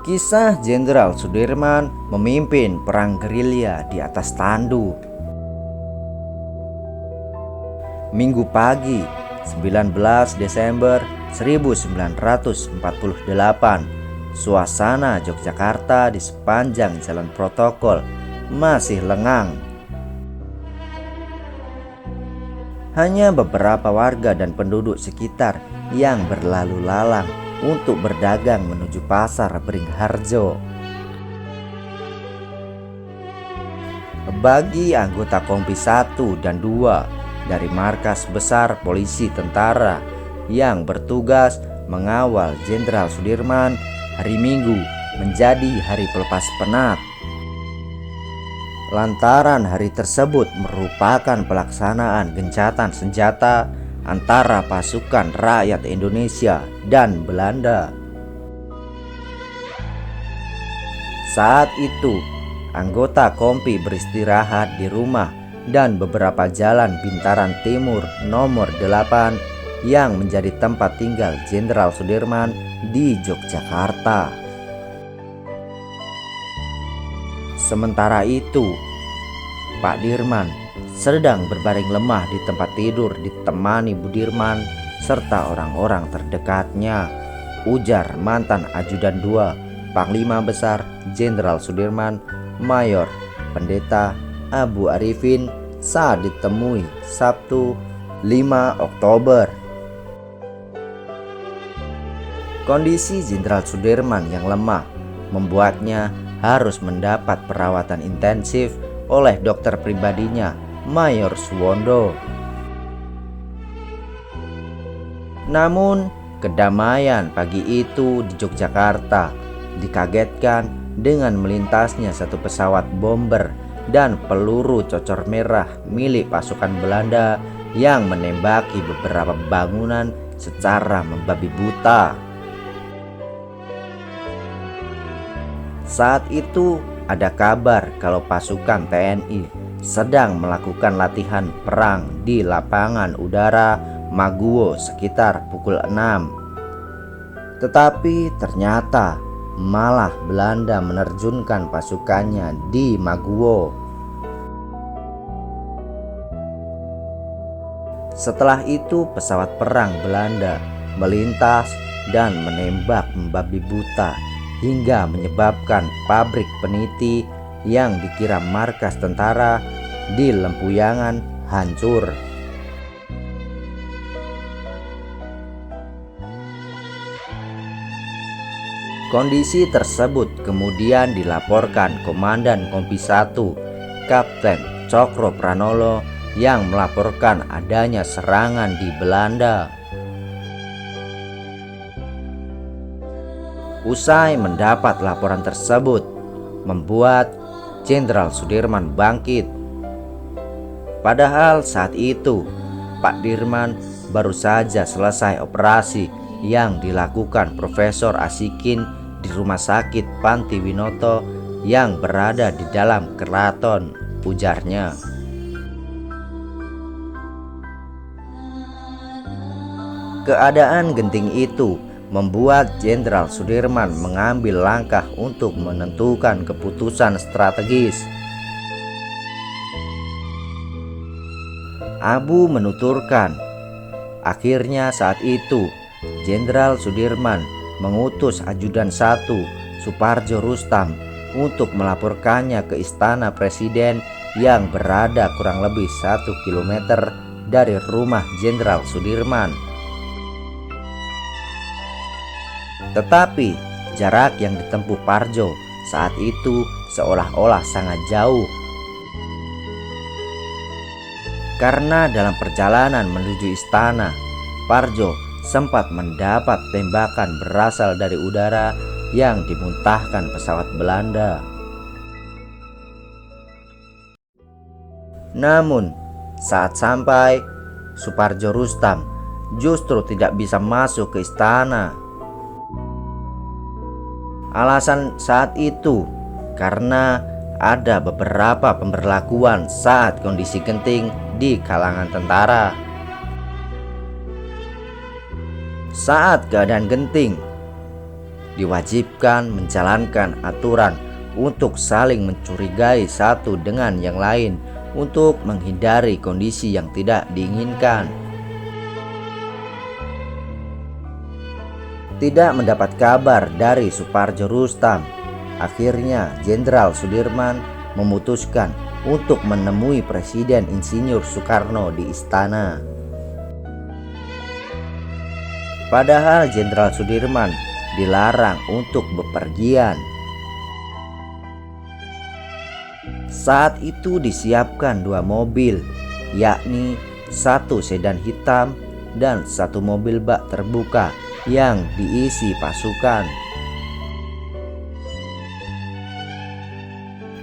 Kisah Jenderal Sudirman memimpin perang gerilya di atas tandu. Minggu pagi, 19 Desember 1948, suasana Yogyakarta di sepanjang jalan protokol masih lengang. Hanya beberapa warga dan penduduk sekitar yang berlalu lalang untuk berdagang menuju pasar Beringharjo. Bagi anggota Kompi 1 dan 2 dari markas besar polisi tentara yang bertugas mengawal Jenderal Sudirman, hari Minggu menjadi hari pelepas penat. Lantaran hari tersebut merupakan pelaksanaan gencatan senjata antara pasukan rakyat Indonesia dan Belanda. Saat itu, anggota Kompi beristirahat di rumah dan beberapa jalan Bintaran Timur nomor 8 yang menjadi tempat tinggal Jenderal Sudirman di Yogyakarta. Sementara itu, Pak Dirman sedang berbaring lemah di tempat tidur ditemani Budirman serta orang-orang terdekatnya, ujar mantan Ajudan II Panglima Besar Jenderal Sudirman, Mayor Pendeta Abu Arifin, saat ditemui Sabtu 5 Oktober. Kondisi Jenderal Sudirman yang lemah membuatnya harus mendapat perawatan intensif oleh dokter pribadinya, Mayor Suwondo. Namun, kedamaian pagi itu di Yogyakarta dikagetkan dengan melintasnya satu pesawat bomber dan peluru cocor merah milik pasukan Belanda yang menembaki beberapa bangunan secara membabi buta. Saat itu ada kabar kalau pasukan TNI sedang melakukan latihan perang di lapangan udara Maguwo sekitar pukul 6. Tetapi ternyata malah Belanda menerjunkan pasukannya di Maguwo. Setelah itu pesawat perang Belanda melintas dan menembak membabi buta hingga menyebabkan pabrik peniti yang dikira markas tentara di Lempuyangan hancur. Kondisi tersebut kemudian dilaporkan Komandan Kompi 1 Kapten Cokro Pranolo yang melaporkan adanya serangan di Belanda. Usai mendapat laporan tersebut, membuat Jenderal Sudirman bangkit. Padahal saat itu Pak Dirman baru saja selesai operasi yang dilakukan Profesor Asikin di Rumah Sakit Panti Winoto yang berada di dalam keraton, ujarnya. Keadaan genting itu membuat Jenderal Sudirman mengambil langkah untuk menentukan keputusan strategis. Abu menuturkan, akhirnya saat itu Jenderal Sudirman mengutus Ajudan 1 Suparjo Rustam untuk melaporkannya ke Istana Presiden yang berada kurang lebih 1 kilometer dari rumah Jenderal Sudirman. Tetapi jarak yang ditempuh Parjo saat itu seolah-olah sangat jauh. Karena dalam perjalanan menuju istana, Parjo sempat mendapat tembakan berasal dari udara yang dimuntahkan pesawat Belanda. Namun, saat sampai, Suparjo Rustam justru tidak bisa masuk ke istana. Alasan saat itu karena ada beberapa pemberlakuan saat kondisi genting di kalangan tentara. Saat keadaan genting, diwajibkan menjalankan aturan untuk saling mencurigai satu dengan yang lain untuk menghindari kondisi yang tidak diinginkan. Tidak mendapat kabar dari Supardjo Rustam, akhirnya Jenderal Sudirman memutuskan untuk menemui Presiden Insinyur Soekarno di istana. Padahal Jenderal Sudirman dilarang untuk bepergian. Saat itu disiapkan 2 mobil, yakni 1 sedan hitam dan 1 mobil bak terbuka yang diisi pasukan.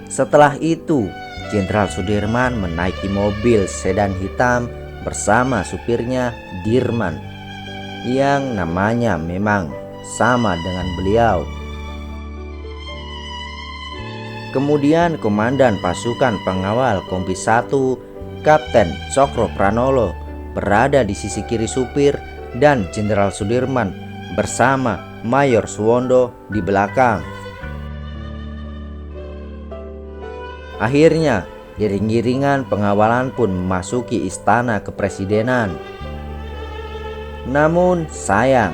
Setelah itu, Jenderal Sudirman menaiki mobil sedan hitam bersama supirnya Dirman, yang namanya memang sama dengan beliau. Kemudian Komandan Pasukan Pengawal Kompi 1 Kapten Cokro Pranolo berada di sisi kiri supir dan Jenderal Sudirman bersama Mayor Suwondo di belakang. Akhirnya iring-iringan pengawalan pun memasuki istana kepresidenan. Namun sayang,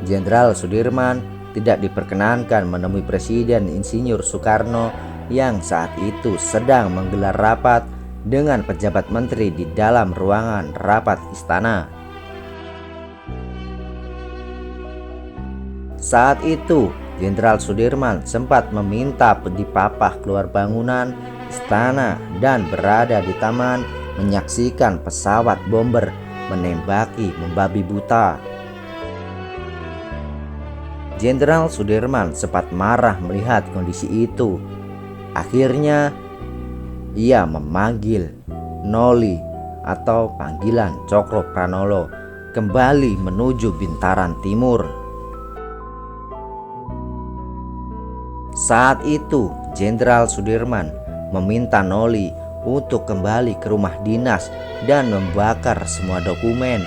Jenderal Sudirman tidak diperkenankan menemui Presiden Insinyur Soekarno yang saat itu sedang menggelar rapat dengan pejabat menteri di dalam ruangan rapat istana. Saat itu, Jenderal Sudirman sempat meminta dipapah keluar bangunan istana dan berada di taman menyaksikan pesawat bomber menembaki membabi buta. Jenderal Sudirman sempat marah melihat kondisi itu. Akhirnya, ia memanggil Noli atau panggilan Cokro Pranolo kembali menuju Bintaran Timur. Saat itu, Jenderal Sudirman meminta Noli untuk kembali ke rumah dinas dan membakar semua dokumen.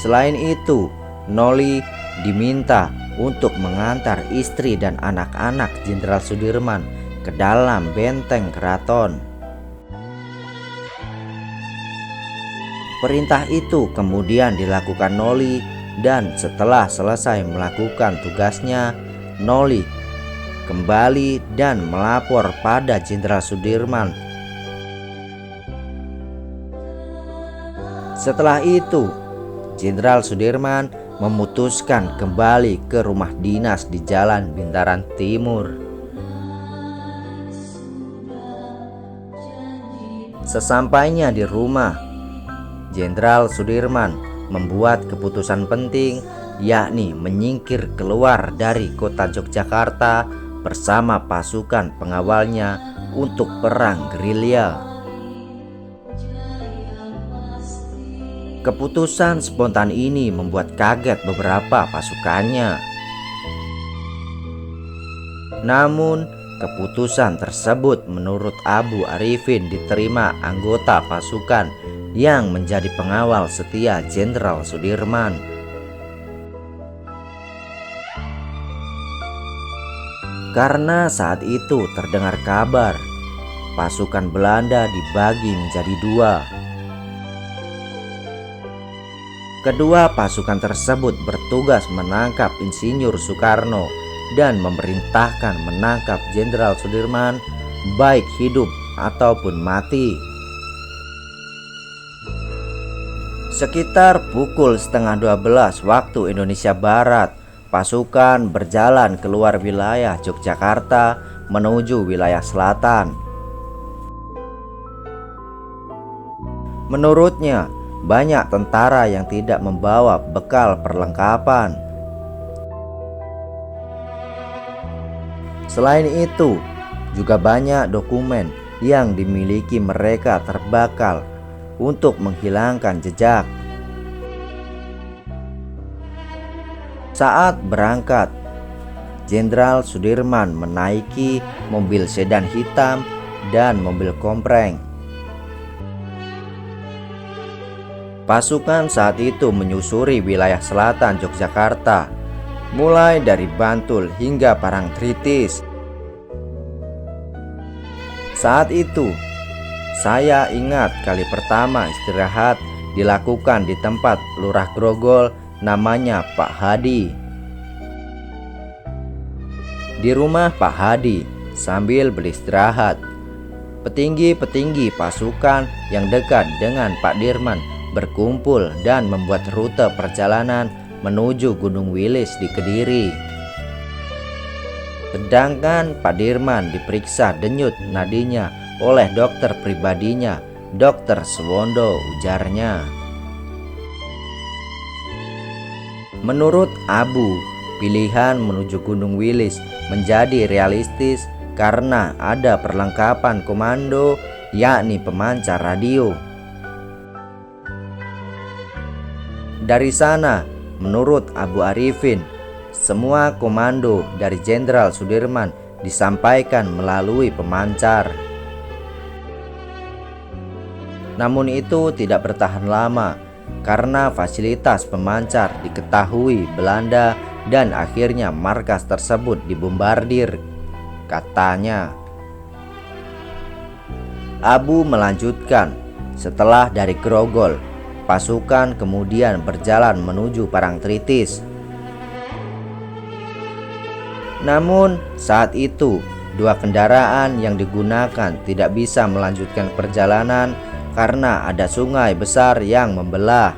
Selain itu, Noli diminta untuk mengantar istri dan anak-anak Jenderal Sudirman ke dalam benteng keraton. Perintah itu kemudian dilakukan Noli, dan setelah selesai melakukan tugasnya, Noli kembali dan melapor pada Jenderal Sudirman. Setelah itu, Jenderal Sudirman memutuskan kembali ke rumah dinas di Jalan Bintaran Timur. Sesampainya di rumah, Jenderal Sudirman membuat keputusan penting, yakni menyingkir keluar dari kota Yogyakarta bersama pasukan pengawalnya untuk perang gerilya. Keputusan spontan ini membuat kaget beberapa pasukannya. Namun, keputusan tersebut menurut Abu Arifin diterima anggota pasukan yang menjadi pengawal setia Jenderal Sudirman. Karena saat itu terdengar kabar pasukan Belanda dibagi menjadi 2. Kedua pasukan tersebut bertugas menangkap Insinyur Soekarno dan memerintahkan menangkap Jenderal Sudirman baik hidup ataupun mati. Sekitar pukul 11:30 waktu Indonesia Barat, pasukan berjalan keluar wilayah Yogyakarta menuju wilayah selatan. Menurutnya, banyak tentara yang tidak membawa bekal perlengkapan. Selain itu, juga banyak dokumen yang dimiliki mereka terbakar untuk menghilangkan jejak. Saat berangkat, Jenderal Sudirman menaiki mobil sedan hitam dan mobil kompreng. Pasukan saat itu menyusuri wilayah selatan Yogyakarta, mulai dari Bantul hingga Parangtritis. Saat itu, saya ingat kali pertama istirahat dilakukan di tempat Lurah Grogol namanya Pak Hadi. Di rumah Pak Hadi, sambil beristirahat, petinggi-petinggi pasukan yang dekat dengan Pak Dirman berkumpul dan membuat rute perjalanan menuju Gunung Wilis di Kediri. Sedangkan Pak Dirman diperiksa denyut nadinya oleh dokter pribadinya, Dokter Suwondo, ujarnya. Menurut Abu, pilihan menuju Gunung Wilis menjadi realistis karena ada perlengkapan komando, yakni pemancar radio. Dari sana, menurut Abu Arifin, semua komando dari Jenderal Sudirman disampaikan melalui pemancar. Namun itu tidak bertahan lama karena fasilitas pemancar diketahui Belanda dan akhirnya markas tersebut dibombardir, katanya. Abu melanjutkan, setelah dari Grogol, pasukan kemudian berjalan menuju Parangtritis. Namun saat itu dua kendaraan yang digunakan tidak bisa melanjutkan perjalanan karena ada sungai besar yang membelah.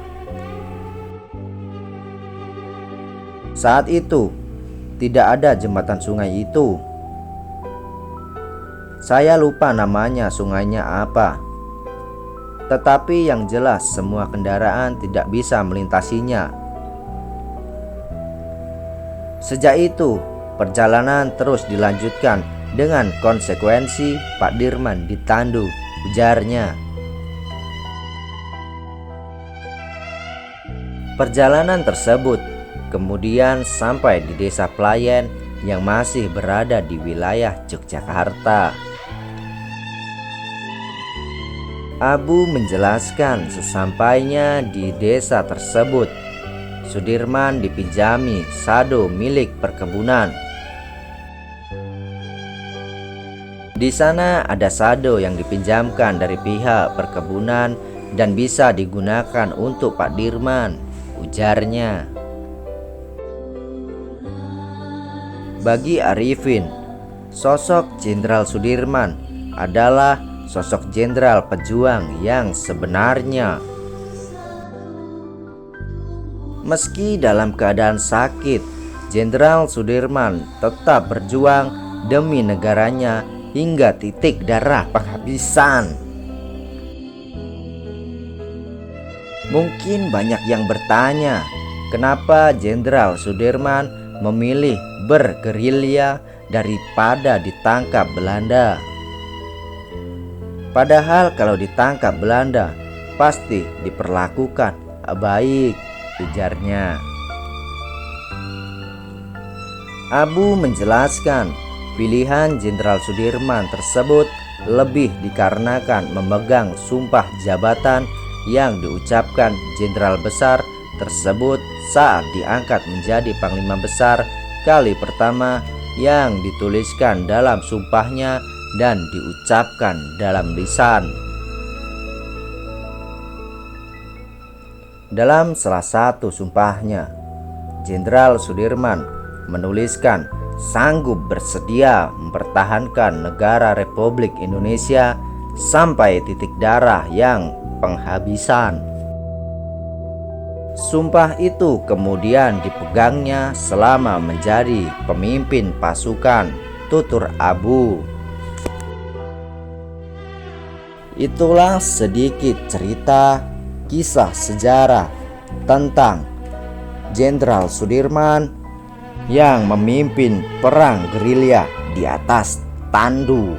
Saat itu tidak ada jembatan sungai itu. Saya lupa namanya sungainya apa. Tetapi yang jelas semua kendaraan tidak bisa melintasinya. Sejak itu perjalanan terus dilanjutkan dengan konsekuensi Pak Dirman ditandu, ujarnya. Perjalanan tersebut kemudian sampai di Desa Pelayan yang masih berada di wilayah Yogyakarta. Abu menjelaskan sesampainya di desa tersebut, Sudirman dipinjami sado milik perkebunan. Di sana ada sado yang dipinjamkan dari pihak perkebunan dan bisa digunakan untuk Pak Dirman, ujarnya. Bagi Arifin, sosok Jenderal Sudirman adalah sosok jenderal pejuang yang sebenarnya. Meski dalam keadaan sakit, Jenderal Sudirman tetap berjuang demi negaranya hingga titik darah penghabisan. Mungkin banyak yang bertanya, kenapa Jenderal Sudirman memilih bergerilya daripada ditangkap Belanda? Padahal kalau ditangkap Belanda pasti diperlakukan baik, ujarnya. Abu menjelaskan pilihan Jenderal Sudirman tersebut lebih dikarenakan memegang sumpah jabatan yang diucapkan Jenderal Besar tersebut saat diangkat menjadi Panglima Besar kali pertama, yang dituliskan dalam sumpahnya dan diucapkan dalam lisan. Dalam salah satu sumpahnya, Jenderal Sudirman menuliskan sanggup bersedia mempertahankan negara Republik Indonesia sampai titik darah yang penghabisan. Sumpah itu kemudian dipegangnya selama menjadi pemimpin pasukan, tutur Abu. Itulah sedikit cerita kisah sejarah tentang Jenderal Sudirman yang memimpin perang gerilya di atas tandu.